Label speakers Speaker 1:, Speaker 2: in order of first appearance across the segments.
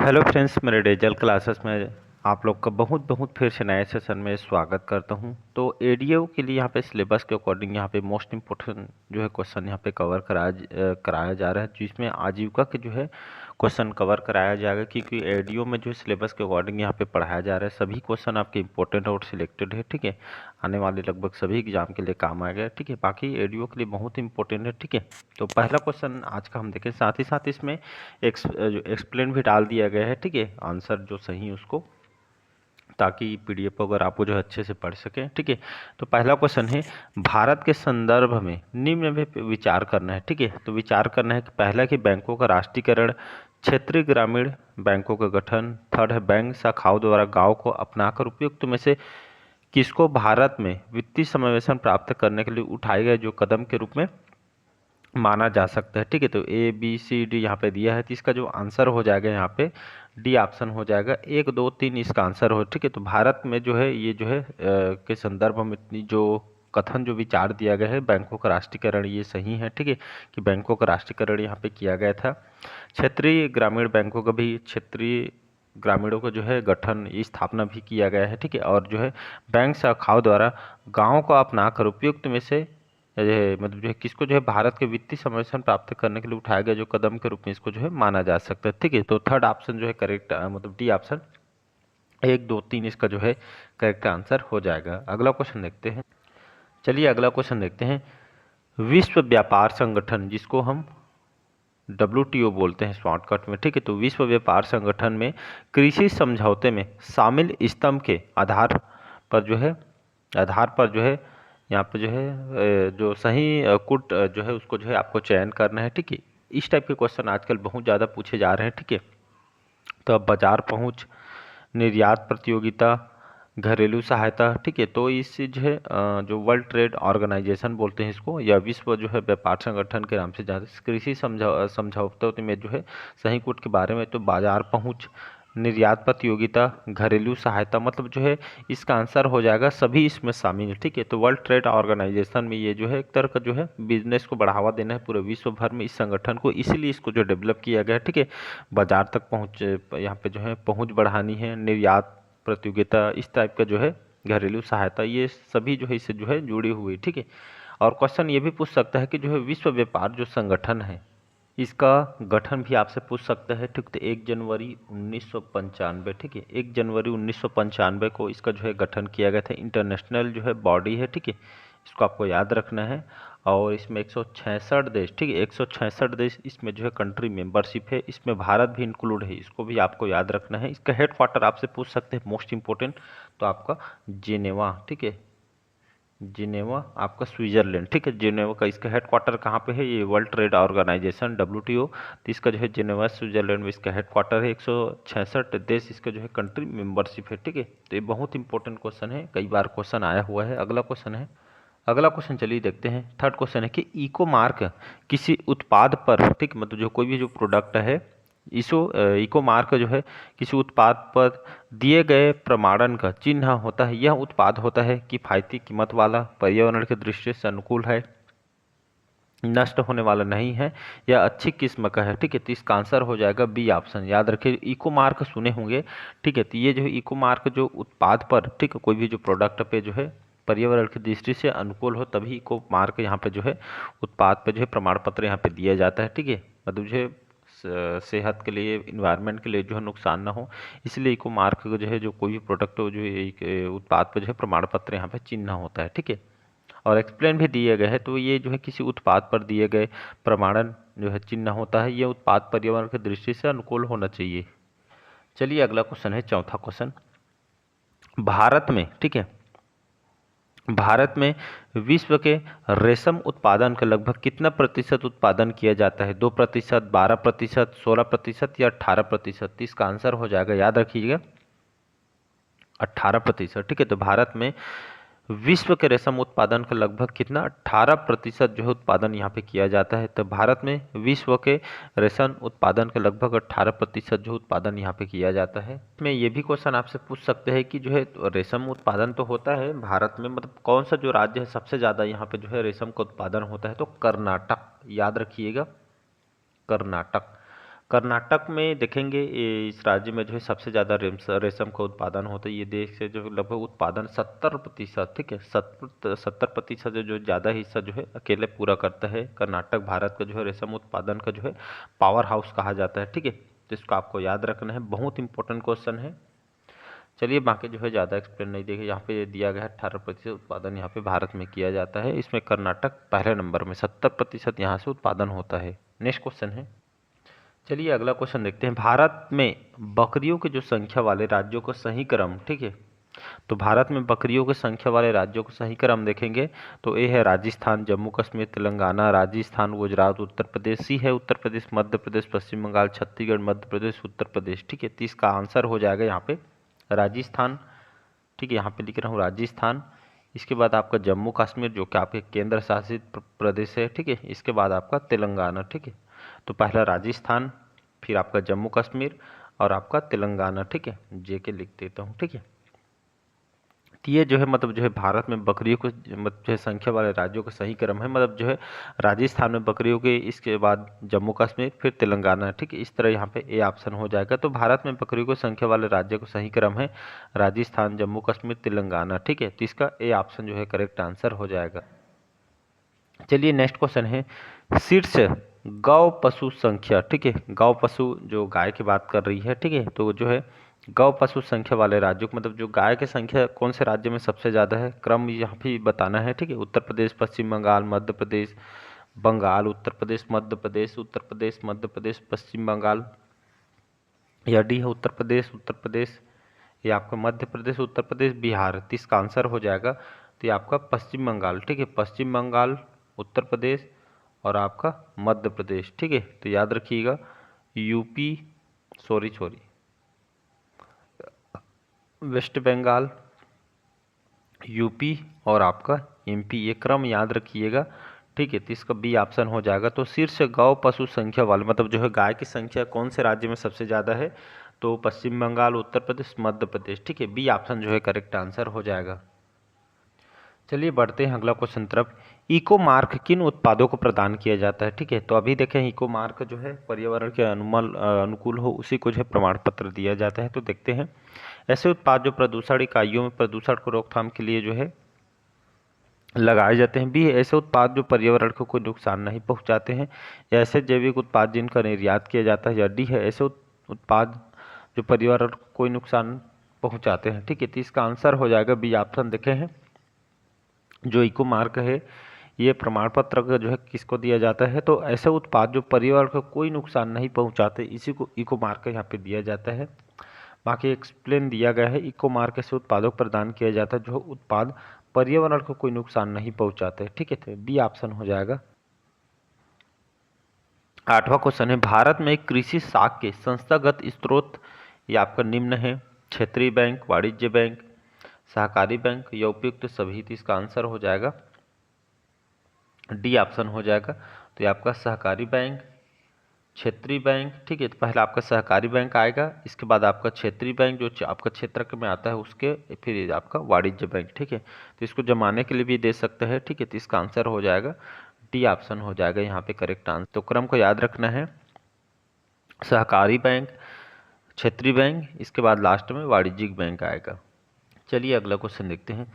Speaker 1: Hello friends, मेरे digital classes में आप लोग का बहुत बहुत फिर से नए सेशन में स्वागत करता हूं। तो एडीओ के लिए यहाँ पे सिलेबस के अकॉर्डिंग यहाँ पे मोस्ट इम्पोर्टेंट जो है क्वेश्चन यहाँ पे कवर कराया जा रहा है, जिसमें आजीविका के जो है क्वेश्चन कवर कराया जाएगा, क्योंकि एडीओ में जो है सिलेबस के अकॉर्डिंग यहाँ पे पढ़ाया जा रहा है। सभी क्वेश्चन आपके इंपॉर्टेंट और सिलेक्टेड है, ठीक है। आने वाले लगभग सभी एग्जाम के लिए काम आएगा, ठीक है। बाकी एडीओ के लिए बहुत इंपॉर्टेंट है, ठीक है। तो पहला क्वेश्चन आज का हम देखें, साथ ही साथ इसमें जो एक्सप्लेन भी डाल दिया गया है, ठीक है, आंसर जो सही उसको, ताकि पीडीएफ अगर आपको जो है अच्छे से पढ़ सकें, ठीक है। तो पहला क्वेश्चन है, भारत के संदर्भ में निम्न में विचार करना है, ठीक है। तो विचार करना है कि पहला कि बैंकों का राष्ट्रीयकरण, क्षेत्रीय ग्रामीण बैंकों का गठन, थर्ड है बैंक शाखाओं द्वारा गांव को अपनाकर उपयुक्त में से किसको भारत में वित्तीय समावेशन प्राप्त करने के लिए उठाए गए जो कदम के रूप में माना जा सकता है, ठीक है। तो ए बी सी डी यहाँ पे दिया है, तो इसका जो आंसर हो जाएगा यहाँ पे डी ऑप्शन हो जाएगा। 1 2 3 इसका आंसर हो, ठीक है। तो भारत में जो है ये जो है के संदर्भ में इतनी जो कथन जो विचार दिया गया है बैंकों का राष्ट्रीयकरण, ये सही है, ठीक है, कि बैंकों का राष्ट्रीयकरण यहाँ पे किया गया था। क्षेत्रीय ग्रामीण बैंकों का भी क्षेत्रीय ग्रामीणों का जो है गठन, स्थापना भी किया गया है, ठीक है। और जो है बैंक शाखाओं द्वारा गाँव को अपनाकर उपयुक्त में से मतलब जो है किसको जो है भारत के वित्तीय समावेशन प्राप्त करने के लिए उठाया गया जो कदम के रूप में इसको जो है माना जा सकता है, ठीक है। तो थर्ड ऑप्शन जो है करेक्ट, मतलब डी ऑप्शन 1 2 3 इसका जो है करेक्ट आंसर हो जाएगा। अगला क्वेश्चन देखते हैं। चलिए अगला क्वेश्चन देखते हैं। विश्व व्यापार संगठन, जिसको हम WTO बोलते हैं शॉर्टकट में, ठीक है। तो विश्व व्यापार संगठन में कृषि समझौते में शामिल स्तंभ के आधार पर जो है यहाँ पे जो है जो सही कुट जो है उसको जो है आपको चयन करना है, ठीक है। इस टाइप के क्वेश्चन आजकल बहुत ज़्यादा पूछे जा रहे हैं, ठीक है। तो अब बाजार पहुंच, निर्यात प्रतियोगिता, घरेलू सहायता, ठीक है। तो इस जो है जो वर्ल्ड ट्रेड ऑर्गेनाइजेशन बोलते हैं इसको, या विश्व जो है व्यापार संगठन के नाम से जाते हैं, कृषि समझौते में जो है सही कूट के बारे में, तो बाजार पहुंच, निर्यात प्रतियोगिता, घरेलू सहायता, मतलब जो है इसका आंसर हो जाएगा सभी इसमें शामिल है, ठीक है। तो वर्ल्ड ट्रेड ऑर्गेनाइजेशन में ये जो है एक तरह का जो है बिजनेस को बढ़ावा देना है पूरे विश्व भर में इस संगठन को, इसीलिए इसको जो डेवलप किया गया है, ठीक है। बाजार तक पहुँच, यहाँ पे जो है पहुँच बढ़ानी है, निर्यात प्रतियोगिता, इस टाइप का जो है घरेलू सहायता, ये सभी जो है इससे जो है जुड़ी हुई, ठीक है। और क्वेश्चन ये भी पूछ सकता है कि जो है विश्व व्यापार जो संगठन है इसका गठन भी आपसे पूछ सकता है, ठीक। तो 1 जनवरी 1995, ठीक है, 1 जनवरी 1995 को इसका जो है गठन किया गया था। इंटरनेशनल जो है बॉडी है, ठीक है, इसको आपको याद रखना है। और इसमें 166 देश, ठीक है, 166 देश इसमें जो है कंट्री मेंबरशिप है, इसमें भारत भी इंक्लूड है, इसको भी आपको याद रखना है। इसका हेड क्वार्टर आपसे पूछ सकते हैं, मोस्ट इंपॉर्टेंट, तो आपका जिनेवा, ठीक है, जिनेवा आपका स्विट्जरलैंड, ठीक है। जिनेवा का इसका हेडक्वार्टर कहाँ पे है, ये वर्ल्ड ट्रेड ऑर्गेनाइजेशन WTO, तो इसका जो है जिनेवा स्विट्जरलैंड में इसका हेडक्वार्टर है। 166 देश इसका जो है कंट्री मेंबरशिप है, ठीक है। तो ये बहुत इंपॉर्टेंट क्वेश्चन है, कई बार क्वेश्चन आया हुआ है। अगला क्वेश्चन है, अगला क्वेश्चन चलिए देखते हैं। थर्ड क्वेश्चन है कि इको मार्क किसी उत्पाद पर, ठीक, मतलब जो कोई भी जो प्रोडक्ट है, इको मार्क जो है किसी उत्पाद पर दिए गए प्रमाणन का चिन्ह होता है। यह उत्पाद होता है किफायती कीमत वाला, पर्यावरण की दृष्टि से अनुकूल है, नष्ट होने वाला नहीं है, या अच्छी किस्म का है, ठीक है। तो इसका आंसर हो जाएगा बी ऑप्शन। याद रखिए इको मार्क सुने होंगे, ठीक है। तो ये जो है इको मार्क जो उत्पाद पर, ठीक है, कोई भी जो प्रोडक्ट पे जो है पर्यावरण की दृष्टि से अनुकूल हो, तभी इको मार्क यहाँ पे जो है उत्पाद पे जो है प्रमाण पत्र यहाँ पे दिया जाता है, ठीक है। मतलब जो है सेहत के लिए, इन्वायरमेंट के लिए जो है नुकसान ना हो, इसलिए इको मार्क जो है जो कोई भी प्रोडक्ट हो जो एक उत्पाद पर जो है प्रमाण पत्र यहाँ पे चिन्ह होता है, ठीक है। और एक्सप्लेन भी दिए गए हैं। तो ये जो है किसी उत्पाद पर दिए गए प्रमाणन जो है चिन्ह होता है, ये उत्पाद पर्यावरण की दृष्टि से अनुकूल होना चाहिए। चलिए अगला क्वेश्चन है, चौथा क्वेश्चन। भारत में, ठीक है, भारत में विश्व के रेशम उत्पादन का लगभग कितना प्रतिशत उत्पादन किया जाता है? 2%, 12%, 16% या 18%? इसका आंसर हो जाएगा, याद रखिएगा, 18%, ठीक है। तो भारत में विश्व के रेशम उत्पादन का लगभग कितना, 18% जो है उत्पादन यहाँ पे किया जाता है। तो भारत में विश्व के रेशम उत्पादन का लगभग 18% जो उत्पादन यहाँ पे किया जाता है। इसमें ये भी क्वेश्चन आपसे पूछ सकते हैं कि जो है रेशम उत्पादन तो होता है भारत में, मतलब कौन सा जो राज्य है सबसे ज़्यादा यहाँ पे जो है रेशम का उत्पादन होता है? तो कर्नाटक, याद रखिएगा, कर्नाटक। कर्नाटक में देखेंगे इस राज्य में जो है सबसे ज़्यादा रेशम का उत्पादन होता है। ये देश से जो लगभग उत्पादन 70%, ठीक है, 70% जो ज़्यादा हिस्सा जो है अकेले पूरा करता है। कर्नाटक भारत का जो है रेशम उत्पादन का जो है पावर हाउस कहा जाता है, ठीक है। तो इसको आपको याद रखना है, बहुत इंपॉर्टेंट क्वेश्चन है। चलिए बाकी जो है ज़्यादा एक्सप्लेन नहीं देखे, यहाँ पे दिया गया है 18% उत्पादन यहाँ पे भारत में किया जाता है। इसमें कर्नाटक पहले नंबर में 70% यहाँ से उत्पादन होता है। नेक्स्ट क्वेश्चन है, चलिए अगला क्वेश्चन देखते हैं। भारत में बकरियों की जो संख्या वाले राज्यों का सही क्रम, ठीक है। तो भारत में बकरियों की संख्या वाले राज्यों को सही क्रम देखेंगे तो ए है राजस्थान, जम्मू कश्मीर, तेलंगाना, राजस्थान, गुजरात, उत्तर प्रदेश। सी है उत्तर प्रदेश, मध्य प्रदेश, पश्चिम बंगाल, छत्तीसगढ़, मध्य प्रदेश, उत्तर प्रदेश, ठीक है। तो इसका आंसर हो जाएगा यहाँ पे राजस्थान, ठीक है। यहाँ पे लिख रहा हूँ राजस्थान। इसके बाद आपका जम्मू कश्मीर जो कि आपके केंद्र शासित प्रदेश है, ठीक है। इसके बाद आपका तेलंगाना, ठीक है। तो पहला राजस्थान, फिर आपका जम्मू कश्मीर और आपका तेलंगाना, ठीक है। जे के लिख देता हूँ, ठीक है। तो ये जो है मतलब जो है भारत में बकरियों को मतलब जो है संख्या वाले राज्यों का सही क्रम है, मतलब जो है राजस्थान में बकरियों के, इसके बाद जम्मू कश्मीर, फिर तेलंगाना, ठीक है। इस तरह यहाँ पे ए ऑप्शन हो जाएगा। तो भारत में बकरियों की संख्या वाले राज्यों का सही क्रम है राजस्थान, जम्मू कश्मीर, तेलंगाना, ठीक है। तो इसका ए ऑप्शन जो है करेक्ट आंसर हो जाएगा। चलिए नेक्स्ट क्वेश्चन है, शीर्ष गौ पशु संख्या, ठीक है। गौ पशु जो गाय की बात कर रही है, ठीक है। तो जो है गौ पशु संख्या वाले राज्यों को मतलब जो गाय की संख्या कौन से राज्य में सबसे ज़्यादा है, क्रम यहाँ भी बताना है, ठीक है। उत्तर प्रदेश, पश्चिम बंगाल, मध्य प्रदेश, बंगाल, उत्तर प्रदेश, मध्य प्रदेश, उत्तर प्रदेश, मध्य प्रदेश, पश्चिम बंगाल, या डी है उत्तर प्रदेश, ये आपका मध्य प्रदेश, उत्तर प्रदेश, बिहार। तो इसका आंसर हो जाएगा तो ये आपका पश्चिम बंगाल, ठीक है। पश्चिम बंगाल, उत्तर प्रदेश और आपका मध्य प्रदेश, ठीक है। तो याद रखिएगा UP, sorry West Bengal, UP और आपका एमपी, ये क्रम याद रखिएगा, ठीक है। तो इसका बी ऑप्शन हो जाएगा। तो शीर्ष गौ पशु संख्या वाले मतलब जो है गाय की संख्या कौन से राज्य में सबसे ज़्यादा है, तो पश्चिम बंगाल, उत्तर प्रदेश, मध्य प्रदेश, ठीक है। बी ऑप्शन जो है करेक्ट आंसर हो जाएगा। चलिए बढ़ते हैं अगला क्वेश्चन तरफ। इको मार्क किन उत्पादों को प्रदान किया जाता है, ठीक है। तो अभी देखें इको मार्क जो है पर्यावरण के अनुकूल हो उसी को जो है प्रमाण पत्र दिया जाता है। तो देखते हैं, ऐसे उत्पाद जो प्रदूषण इकाइयों में प्रदूषण को रोकथाम के लिए जो है लगाए जाते हैं। बी ऐसे उत्पाद जो पर्यावरण को कोई नुकसान नहीं पहुंचाते हैं, या ऐसे जैविक उत्पाद जिनका निर्यात किया जाता है। या डी है ऐसे उत्पाद जो पर्यावरण को कोई नुकसान पहुंचाते हैं, ठीक है। तो इसका आंसर हो जाएगा बी ऑप्शन। देखे हैं जो इको मार्क है ये प्रमाण पत्र का जो है किसको दिया जाता है, तो ऐसे उत्पाद जो पर्यावरण को कोई नुकसान नहीं पहुंचाते इसी को इको मार्क यहाँ पे दिया जाता है। बाकी एक्सप्लेन दिया गया है, इको मार्क ऐसे उत्पादों को प्रदान किया जाता है जो उत्पाद पर्यावरण को कोई नुकसान नहीं पहुंचाते, ठीक है। तो बी ऑप्शन हो जाएगा। आठवां क्वेश्चन है, भारत में कृषि साख के संस्थागत स्रोत ये आपका निम्न है, क्षेत्रीय बैंक, वाणिज्य बैंक, सहकारी बैंक या उपयुक्त सभी। तो इसका आंसर हो जाएगा डी ऑप्शन हो जाएगा। तो ये आपका सहकारी बैंक, क्षेत्रीय बैंक, ठीक है। तो पहला आपका सहकारी बैंक आएगा, इसके बाद आपका क्षेत्रीय बैंक जो आपका क्षेत्र में आता है उसके, फिर आपका वाणिज्य बैंक, ठीक है। तो इसको जमाने के लिए भी दे सकते हैं, ठीक है। तो इसका आंसर हो जाएगा डी ऑप्शन हो जाएगा यहाँ पे करेक्ट आंसर। तो क्रम को याद रखना है, सहकारी बैंक, क्षेत्रीय बैंक, इसके बाद लास्ट में वाणिज्यिक बैंक आएगा। चलिए अगला क्वेश्चन देखते हैं,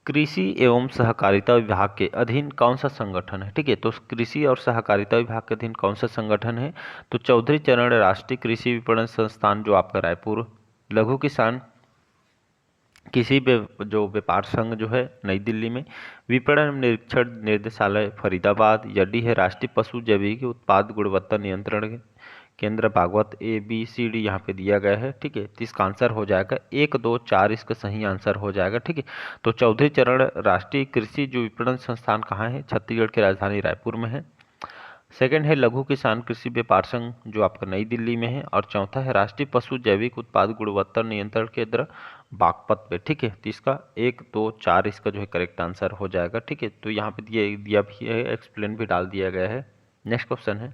Speaker 1: कृषि एवं सहकारिता विभाग के अधीन कौन सा संगठन है, ठीक है। तो कृषि और सहकारिता विभाग के अधीन कौन सा संगठन है, तो चौधरी चरण राष्ट्रीय कृषि विपणन संस्थान जो आपका रायपुर, लघु किसान किसी भी जो व्यापार संघ जो है नई दिल्ली में, विपणन निरीक्षण निर्देशालय फरीदाबाद, या डी है राष्ट्रीय पशु जैविक उत्पाद गुणवत्ता नियंत्रण केंद्र भागवत। ए बी सी डी यहाँ पे दिया गया है, ठीक है। तो इसका आंसर हो जाएगा 1 2 4 इसका सही आंसर हो जाएगा, ठीक है। तो चौधरी चरण राष्ट्रीय कृषि जो विपणन संस्थान कहाँ है, छत्तीसगढ़ की राजधानी रायपुर में है। सेकंड है लघु किसान कृषि व्यापार संघ जो आपका नई दिल्ली में है, और चौथा है राष्ट्रीय पशु जैविक उत्पाद गुणवत्ता नियंत्रण केंद्र बागपत पे, ठीक है। तो इसका 1 2 4 इसका जो है करेक्ट आंसर हो जाएगा, ठीक है। तो यहाँ पे दिया भी है, एक्सप्लेन भी डाल दिया गया है। नेक्स्ट क्वेश्चन है,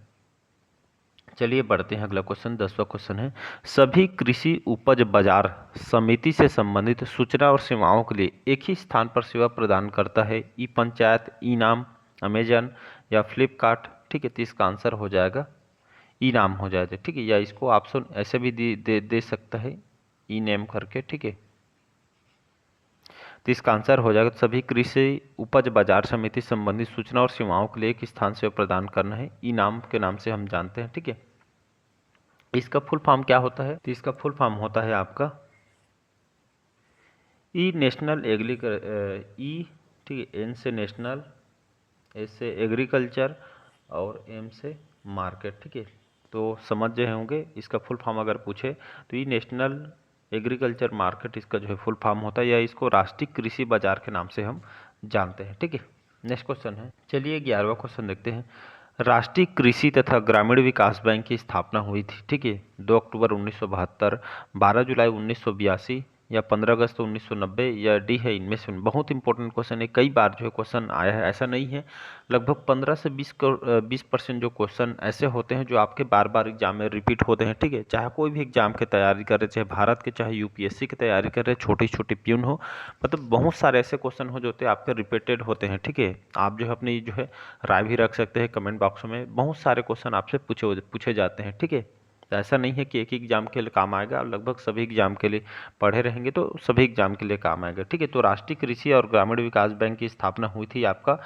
Speaker 1: चलिए बढ़ते हैं अगला क्वेश्चन। 10वां क्वेश्चन है, सभी कृषि उपज बाजार समिति से संबंधित सूचना और सेवाओं के लिए एक ही स्थान पर सेवा प्रदान करता है, ई पंचायत, ई नाम, अमेजन या फ्लिपकार्ट, ठीक है। तो इसका आंसर हो जाएगा ई नाम हो जाए, ठीक है। या इसको ऑप्शन ऐसे भी दे सकता है, ई नेम करके, ठीक है। तो इसका आंसर हो जाएगा सभी कृषि उपज बाजार समिति संबंधित सूचना और सेवाओं के लिए एक स्थान से प्रदान करना है, ई नाम के नाम से हम जानते हैं, ठीक है। इसका फुल फॉर्म क्या होता है? तो इसका फुल फॉर्म होता है आपका ई नेशनल ई, ठीक है, एन से नेशनल, एस से एग्रीकल्चर और एम से मार्केट, ठीक है। तो समझ गए होंगे इसका फुल फॉर्म अगर पूछे तो ये नेशनल एग्रीकल्चर मार्केट इसका जो है फुल फॉर्म होता है, या इसको राष्ट्रीय कृषि बाजार के नाम से हम जानते हैं, ठीक है। नेक्स्ट क्वेश्चन है, चलिए 11वां क्वेश्चन देखते हैं। राष्ट्रीय कृषि तथा ग्रामीण विकास बैंक की स्थापना हुई थी, ठीक है, 2 अक्टूबर 1972, 12 जुलाई 1982 या 15 अगस्त 1990 या डी है इनमें से। बहुत इंपॉर्टेंट क्वेश्चन है, कई बार जो है क्वेश्चन आया है, ऐसा नहीं है। लगभग 15 से 20% जो क्वेश्चन ऐसे होते हैं जो आपके बार बार एग्जाम में रिपीट होते हैं, ठीक है। चाहे कोई भी एग्जाम की तैयारी कर रहे, चाहे भारत के चाहे यूपीएससी की तैयारी कर रहे, छोटी छोटी प्यून हो, मतलब बहुत सारे ऐसे क्वेश्चन हो जो होते हैं आपके रिपीटेड होते हैं, ठीक है। आप जो है अपनी जो है राय भी रख सकते हैं कमेंट बॉक्स में, बहुत सारे क्वेश्चन आपसे पूछे जाते हैं, ठीक है। तो ऐसा नहीं है कि एक ही एग्जाम के लिए काम आएगा, लगभग सभी एग्जाम के लिए पढ़े रहेंगे तो सभी एग्जाम के लिए काम आएगा, ठीक है। तो राष्ट्रीय कृषि और ग्रामीण विकास बैंक की स्थापना हुई थी आपका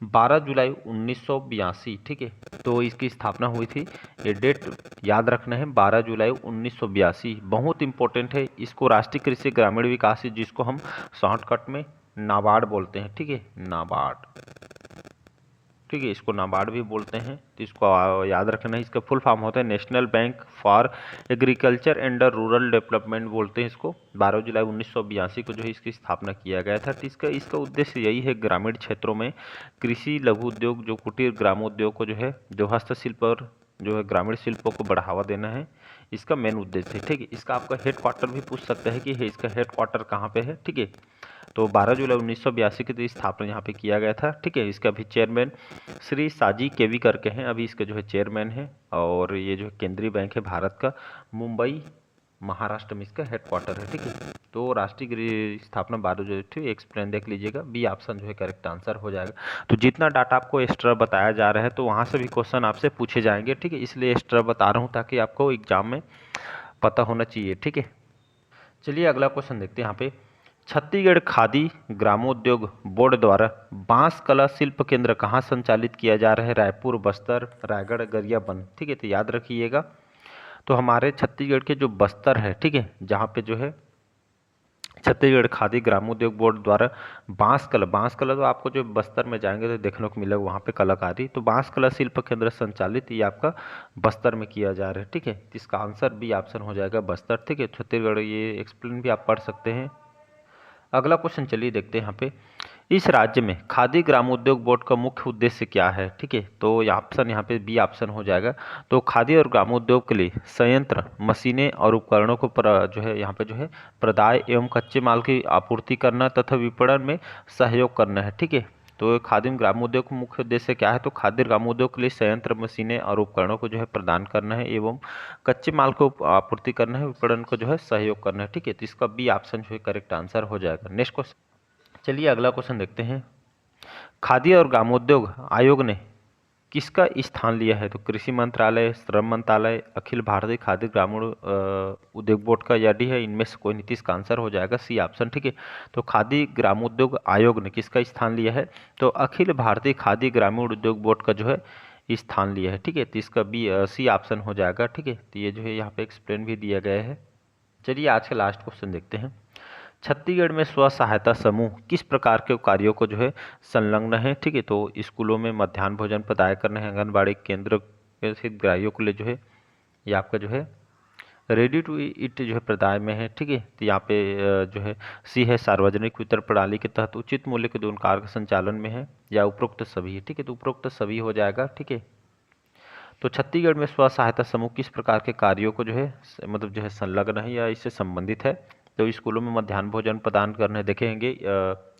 Speaker 1: 12 जुलाई 1982, ठीक है। तो इसकी स्थापना हुई थी, ये डेट याद रखना है, 12 जुलाई 1982, बहुत इंपॉर्टेंट है। इसको राष्ट्रीय कृषि ग्रामीण विकास, जिसको हम शॉर्टकट में नाबार्ड बोलते हैं, ठीक है, नाबार्ड, ठीक है, इसको नाबार्ड भी बोलते हैं। तो इसको याद रखना है। इसका फुल फॉर्म होता है national bank for agriculture and rural development बोलते हैं इसको। 12 जुलाई 1982 को जो है इसकी स्थापना किया गया था। तो इसका इसका उद्देश्य यही है, ग्रामीण क्षेत्रों में कृषि, लघु उद्योग, जो कुटीर ग्रामोद्योग को जो है, जो हस्तशिल्प और जो है ग्रामीण शिल्पों को बढ़ावा देना है, इसका मेन उद्देश्य है, ठीक है। इसका आपका हेड क्वार्टर भी पूछ सकता है कि इसका हेड क्वार्टर कहाँ पे है, ठीक है। तो 12 जुलाई 1982 की स्थापना यहाँ पे किया गया था, ठीक है। इसका भी चेयरमैन श्री साजी केवी करके हैं, अभी इसके जो है चेयरमैन है। और ये जो है केंद्रीय बैंक है भारत का, मुंबई महाराष्ट्र में इसका हेडक्वार्टर है, ठीक है। तो राष्ट्रीय स्थापना 12 जुलाई, एक्सप्लेन देख लीजिएगा, बी ऑप्शन जो है करेक्ट आंसर हो जाएगा। तो जितना डाटा आपको एक्स्ट्रा बताया जा रहा है तो वहाँ से भी क्वेश्चन आपसे पूछे जाएंगे, ठीक है, इसलिए एक्स्ट्रा बता रहा हूँ ताकि आपको एग्जाम में पता होना चाहिए, ठीक है। चलिए अगला क्वेश्चन देखते हैं यहाँ पे। छत्तीसगढ़ खादी ग्रामोद्योग बोर्ड द्वारा बांस कला शिल्प केंद्र कहाँ संचालित किया जा रहा है? रायपुर, बस्तर, रायगढ़, गरियाबंद, ठीक है। तो याद रखिएगा, तो हमारे छत्तीसगढ़ के जो बस्तर है, ठीक है, जहाँ पे जो है छत्तीसगढ़ खादी ग्रामोद्योग बोर्ड द्वारा बांस कला तो आपको जो बस्तर में जाएंगे तो देखने को मिलेगा वहाँ पे कलाकारी। तो बांस कला शिल्प केंद्र संचालित ये आपका बस्तर में किया जा रहा है, ठीक है। इसका आंसर बी ऑप्शन हो जाएगा बस्तर, ठीक है। छत्तीसगढ़, ये एक्सप्लेन भी आप पढ़ सकते हैं। अगला क्वेश्चन चलिए देखते हैं यहाँ पे। इस राज्य में खादी ग्रामोद्योग बोर्ड का मुख्य उद्देश्य क्या है, ठीक है। तो ये ऑप्शन यहाँ पे बी ऑप्शन हो जाएगा। तो खादी और ग्रामोद्योग के लिए संयंत्र, मशीनें और उपकरणों को जो है यहाँ पे जो है प्रदाय एवं कच्चे माल की आपूर्ति करना तथा विपणन में सहयोग करना है, ठीक है। तो खादी ग्रामोद्योग का मुख्य उद्देश्य क्या है? तो खादी ग्रामोद्योग के लिए संयंत्र, मशीनें और उपकरणों को जो है प्रदान करना है एवं कच्चे माल को आपूर्ति करना है, विपणन को जो है सहयोग करना है, ठीक है। तो इसका बी ऑप्शन जो है करेक्ट आंसर हो जाएगा। नेक्स्ट क्वेश्चन, चलिए अगला क्वेश्चन देखते हैं। खादी और ग्रामोद्योग आयोग ने किसका स्थान लिया है? तो कृषि मंत्रालय, श्रम मंत्रालय, अखिल भारतीय खादी ग्रामीण उद्योग बोर्ड का, या डी है इनमें से कोई नीति? इसका आंसर हो जाएगा सी ऑप्शन, ठीक है। तो खादी ग्रामोद्योग आयोग ने किसका स्थान लिया है? तो अखिल भारतीय खादी ग्रामीण उद्योग बोर्ड का जो है स्थान लिया है, ठीक है। तो इसका बी सी ऑप्शन हो जाएगा, ठीक है। तो ये जो है यहाँ पे एक्सप्लेन भी दिया गया है। चलिए आज का लास्ट क्वेश्चन देखते हैं। छत्तीसगढ़ में स्व सहायता समूह किस प्रकार के कार्यों को जो है संलग्न है, ठीक है। तो स्कूलों में मध्याह्न भोजन प्रदाय करना है, आंगनबाड़ी केंद्र से हितग्राहियों के लिए जो है ये आपका जो है रेडी टू ईट जो है प्रदाय में है, ठीक है। तो यहाँ पे जो है सी है सार्वजनिक वितरण प्रणाली के तहत उचित मूल्य के दुकान का संचालन में है, या उपरोक्त सभी है, ठीक है। तो उपरोक्त सभी हो जाएगा, ठीक है। तो छत्तीसगढ़ में स्व सहायता समूह किस प्रकार के कार्यों को जो है मतलब जो है संलग्न है या इससे संबंधित है? तो स्कूलों में मध्याह्न भोजन प्रदान करने देखेंगे,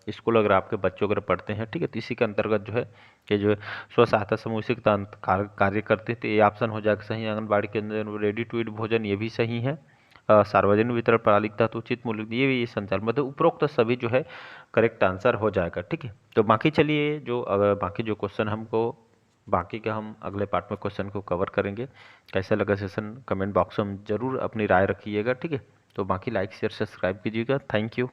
Speaker 1: स्कूल अगर आपके बच्चों अगर पढ़ते हैं, ठीक है, तो इसी के अंतर्गत जो है कि जो है स्व सहायता समूह इसी के तहत कार्य करते हैं। तो ये ऑप्शन हो जाएगा सही। आंगनबाड़ी के अंदर रेडी टू ईट भोजन, ये भी सही है। सार्वजनिक वितरण प्रणाली के तहत उचित मूल्य, ये भी संचालन, मतलब उपरोक्त सभी जो है करेक्ट आंसर हो जाएगा, ठीक है। तो बाकी चलिए जो बाकी जो क्वेश्चन हमको बाकी का हम अगले पार्ट में क्वेश्चन को कवर करेंगे। कैसा लगा सेशन कमेंट बॉक्स में जरूर अपनी राय रखिएगा, ठीक है। तो बाकी लाइक शेयर सब्सक्राइब कीजिएगा। Thank you.